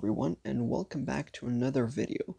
everyone, and welcome back to another video.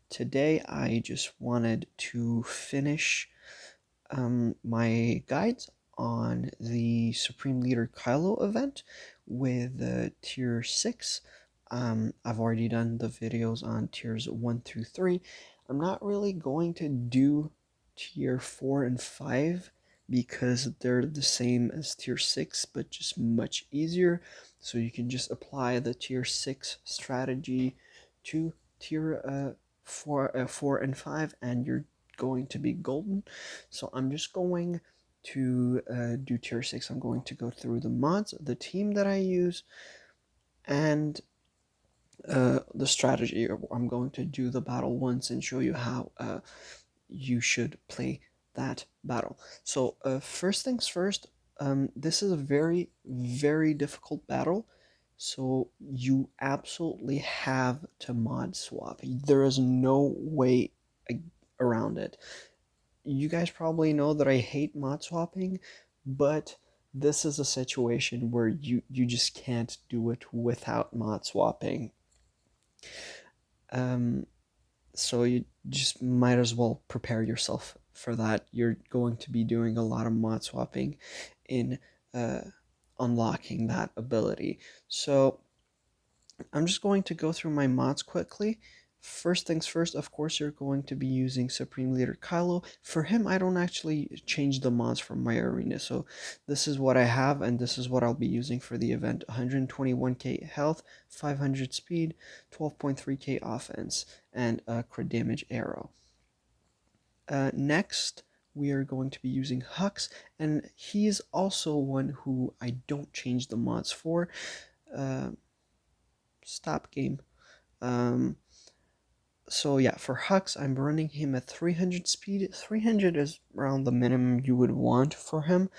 Today I just wanted to finish my guides on the Supreme Leader Kylo event with tier 6. I've already done the videos on tiers 1 through 3. I'm not really going to do tier 4 and 5 because they're the same as tier 6 but just much easier. So you can just apply the tier 6 strategy to tier 4 and 5 and you're going to be golden. So I'm just going to do tier 6. I'm going to go through the mods, the team that I use, and the strategy. I'm going to do the battle once and show you how you should play that battle. So first things first, this is a very, very difficult battle. So you absolutely have to mod swap. There is no way around it. You guys probably know that I hate mod swapping, but this is a situation where you just can't do it without mod swapping. So you just might as well prepare yourself for that. You're going to be doing a lot of mod swapping in unlocking that ability. So I'm just going to go through my mods quickly. First things first, of course, you're going to be using Supreme Leader Kylo. For him, I don't actually change the mods from my arena. So this is what I have, and this is what I'll be using for the event. 121k health, 500 speed, 12.3k offense, and a crit damage arrow. Next, we are going to be using Hux, and he's also one who I don't change the mods for. Stop game. So yeah, for Hux, I'm running him at 300 speed. 300 is around the minimum you would want for him.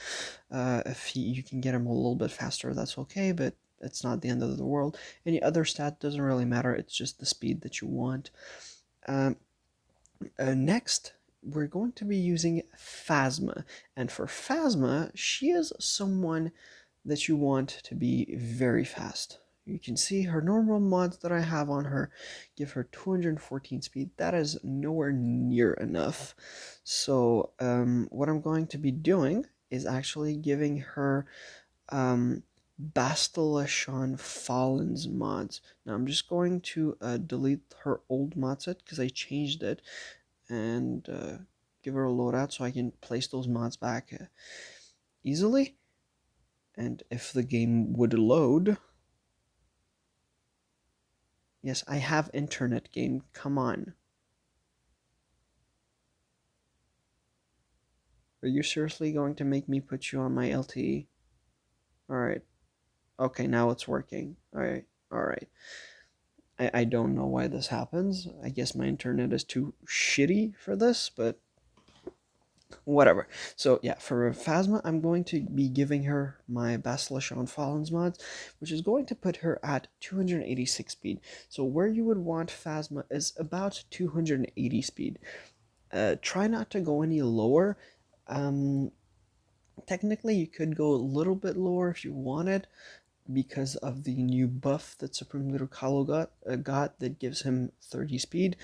If you can get him a little bit faster, that's okay, but it's not the end of the world. Any other stat doesn't really matter, it's just the speed that you want. Next, we're going to be using Phasma. And for Phasma, she is someone that you want to be very fast. You can see her normal mods that I have on her give her 214 speed. That is nowhere near enough. So what I'm going to be doing is actually giving her Bastilashon Fallen's mods. Now I'm just going to delete her old mod set because I changed it, and give her a loadout so I can place those mods back easily. And if the game would load... Yes, I have internet, game. Come on. Are you seriously going to make me put you on my LTE? Alright. Okay, now it's working. Alright. I don't know why this happens. I guess my internet is too shitty for this, but whatever. So yeah, for Phasma, I'm going to be giving her my Bastilashon Fallen's mods, which is going to put her at 286 speed. So where you would want Phasma is about 280 speed. Try not to go any lower. Technically, you could go a little bit lower if you wanted, because of the new buff that Supreme Leader Kylo got that gives him 30 speed.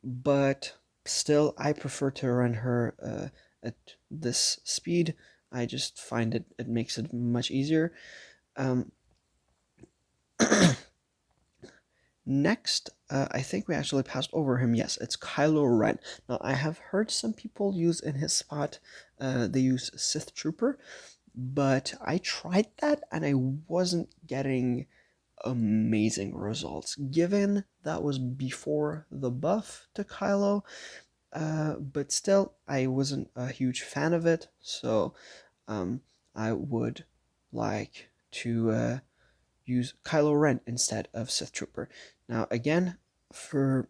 But still, I prefer to run her at this speed. I just find it makes it much easier. Next, I think we actually passed over him. Yes, it's Kylo Ren. Now, I have heard some people use in his spot, they use Sith Trooper, but I tried that and I wasn't getting amazing results, given that was before the buff to Kylo, but still, I wasn't a huge fan of it, so I would like to use Kylo Ren instead of Sith Trooper. Now, again, for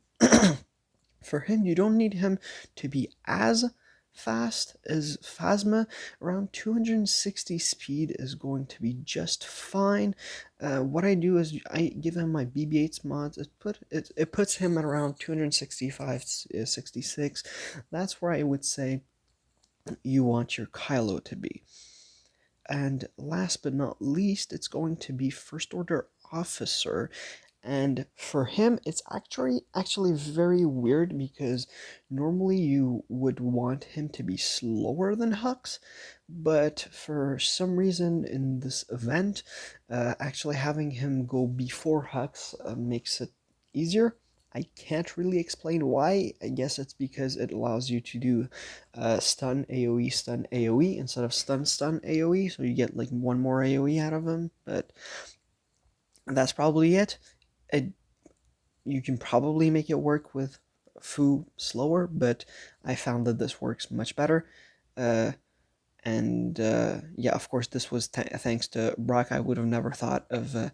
for him, you don't need him to be as fast as Phasma. Around 260 speed is going to be just fine. What I do is I give him my BB-8's mods. It puts him at around 265, 66. That's where I would say you want your Kylo to be. And last but not least, it's going to be First Order Officer. And for him, it's actually very weird because normally you would want him to be slower than Hux, but for some reason in this event, actually having him go before Hux makes it easier. I can't really explain why. I guess it's because it allows you to do stun AoE instead of stun AoE, so you get like one more AoE out of him, but that's probably it. It you can probably make it work with Fu slower, but I found that this works much better. Uh, and yeah, of course, this was thanks to Brock. I would have never thought of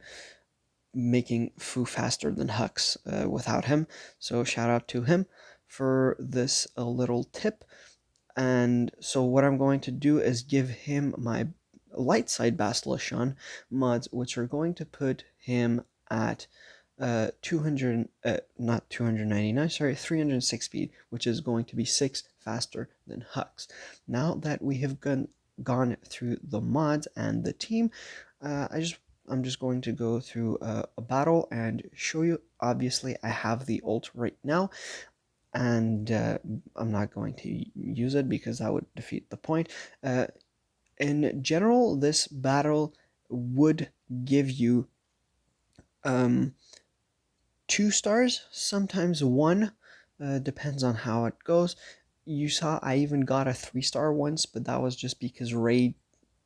making Fu faster than Hux without him. So shout out to him for this little tip. And so what I'm going to do is give him my light side Basilisk mods, which are going to put him at 200, not 299, sorry, 306 speed, which is going to be 6 faster than Hux. Now that we have gone through the mods and the team, I'm just going to go through a battle and show you. Obviously, I have the ult right now, and I'm not going to use it because that would defeat the point. In general, this battle would give you um, 2 stars, sometimes 1, depends on how it goes. You saw I even got a 3-star once, but that was just because Ray's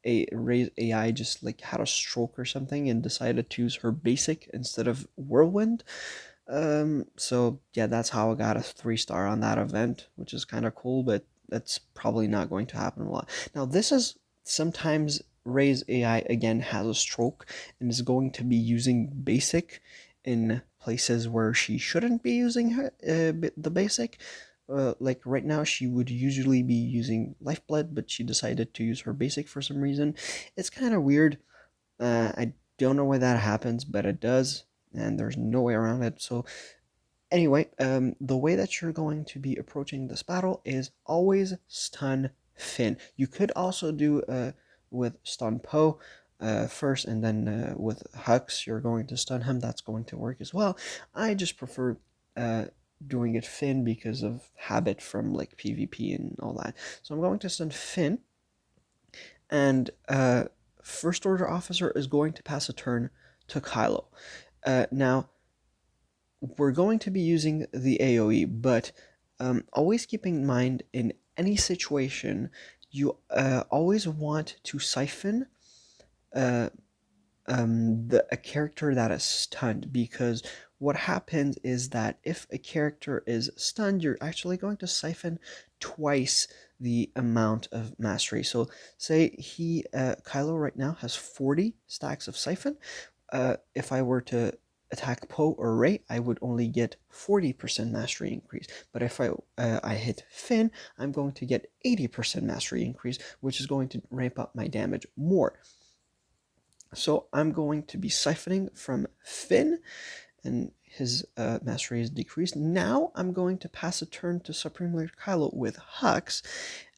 AI just like had a stroke or something and decided to use her basic instead of whirlwind. So yeah, that's how I got a 3-star on that event, which is kind of cool, but that's probably not going to happen a lot. Now, this is sometimes Ray's AI again has a stroke and is going to be using basic in places where she shouldn't be using the basic. Like right now, she would usually be using Lifeblood, but she decided to use her basic for some reason. It's kind of weird. I don't know why that happens, but it does, and there's no way around it. So anyway, the way that you're going to be approaching this battle is always stun Finn. You could also do with stun Poe first, and then with Hux, you're going to stun him. That's going to work as well. I just prefer uh, doing it Finn because of habit from like PvP and all that. So I'm going to stun Finn, and First Order Officer is going to pass a turn to Kylo. Now, we're going to be using the AoE, but always keeping in mind in any situation, you always want to siphon uh, a character that is stunned, because what happens is that if a character is stunned, you're actually going to siphon twice the amount of mastery. So say Kylo right now has 40 stacks of siphon. If I were to attack Poe or Rey, I would only get 40% mastery increase. But if I hit Finn, I'm going to get 80% mastery increase, which is going to ramp up my damage more. So I'm going to be siphoning from Finn, and his mastery is decreased. Now I'm going to pass a turn to Supreme Leader Kylo with Hux,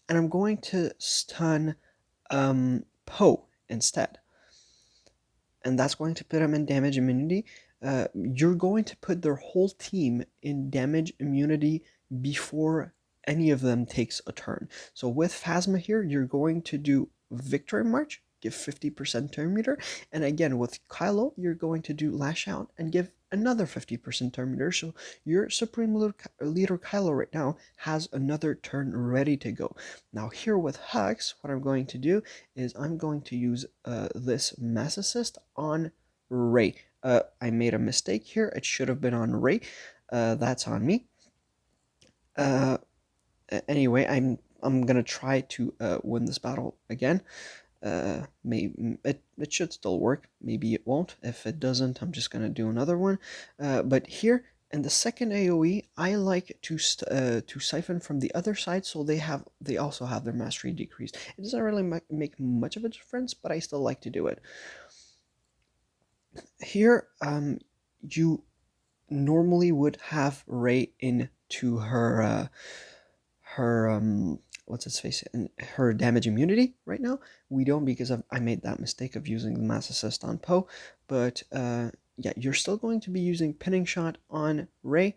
and I'm going to stun Poe instead. And that's going to put him in damage immunity. You're going to put their whole team in damage immunity before any of them takes a turn. So with Phasma here, you're going to do Victory March, give 50% turn meter, and again with Kylo, you're going to do Lash Out and give another 50% turn meter. So your Supreme Leader Kylo right now has another turn ready to go. Now here with Hux, what I'm going to do is I'm going to use this Mass Assist on Rey. I made a mistake here. It should have been on Rey. That's on me. Anyway, I'm gonna try to win this battle again. Maybe it should still work. Maybe it won't. If it doesn't, I'm just gonna do another one. But here in the second AOE, I like to siphon from the other side, so they also have their mastery decreased. It doesn't really make much of a difference, but I still like to do it. Here, you normally would have Rey into her what's its face, and her damage immunity right now. We don't, because I made that mistake of using the mass assist on Poe, but yeah, you're still going to be using pinning shot on Rey,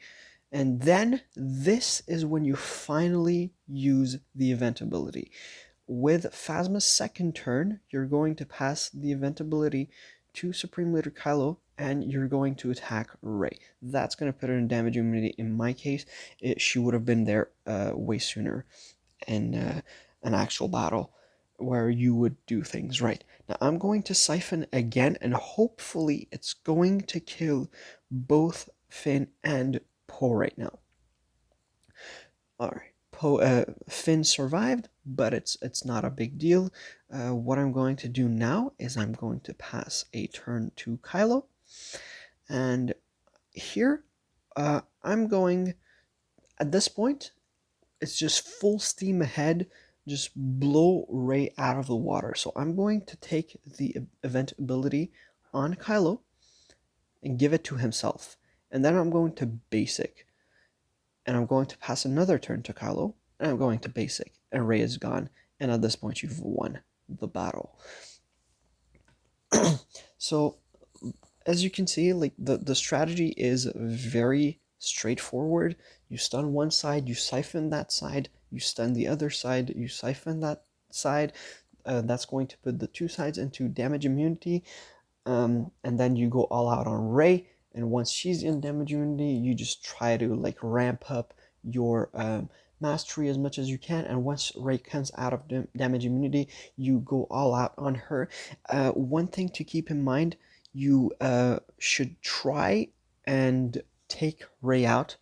and then this is when you finally use the event ability. With Phasma's second turn, you're going to pass the event ability to Supreme Leader Kylo, and you're going to attack Rey. That's going to put her in damage immunity. In my case, she would have been there way sooner in an actual battle where you would do things right. Now I'm going to siphon again, and hopefully it's going to kill both Finn and Poe right now. All right. Finn survived, but it's not a big deal. What I'm going to do now is I'm going to pass a turn to Kylo, and here I'm going, at this point, it's just full steam ahead, just blow Rey out of the water. So I'm going to take the event ability on Kylo and give it to himself, and then I'm going to basic, and I'm going to pass another turn to Kylo, and I'm going to basic, and Rey is gone, and at this point you've won the battle. So as you can see, like the strategy is very straightforward. You stun one side, you siphon that side, you stun the other side, you siphon that side. That's going to put the two sides into damage immunity, and then you go all out on Rey, and once she's in damage immunity, you just try to like ramp up your mastery as much as you can, and once Rey comes out of damage immunity, you go all out on her. One thing to keep in mind, you should try and take Rey out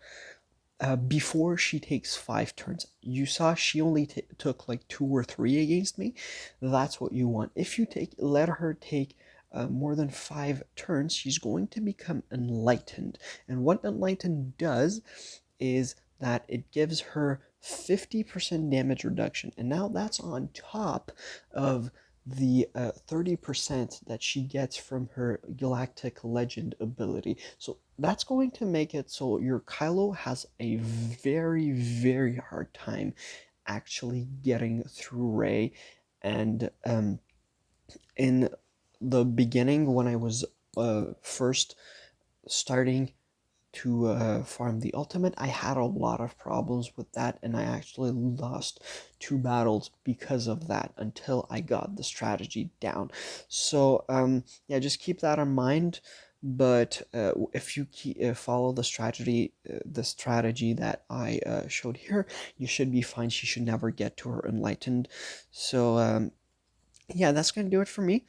before she takes 5 turns. You saw she only took like 2 or 3 against me. That's what you want. If you let her take more than 5 turns, she's going to become enlightened. And what enlightened does is that it gives her 50% damage reduction. And now that's on top of the 30% that she gets from her Galactic Legend ability. So that's going to make it so your Kylo has a very, very hard time actually getting through Rey. And in the beginning, when I was first starting to farm the ultimate, I had a lot of problems with that, and I actually lost 2 battles because of that until I got the strategy down. So yeah, just keep that in mind. But if you follow the strategy that I showed here, you should be fine. She should never get to her enlightened. So yeah, that's gonna do it for me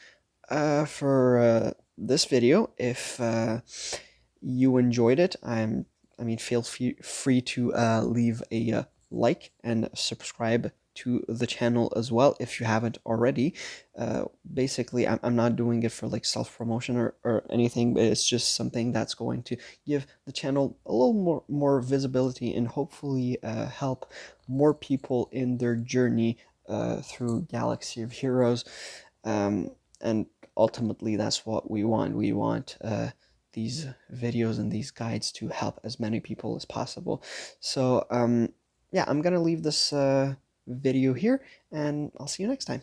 for this video. If you enjoyed it, I mean, feel free to leave a like and subscribe to the channel as well if you haven't already. Basically, I'm not doing it for like self-promotion or anything, but it's just something that's going to give the channel a little more visibility and hopefully help more people in their journey through Galaxy of Heroes. And ultimately, that's what we want. We want these videos and these guides to help as many people as possible. So yeah, I'm gonna leave this video here, and I'll see you next time.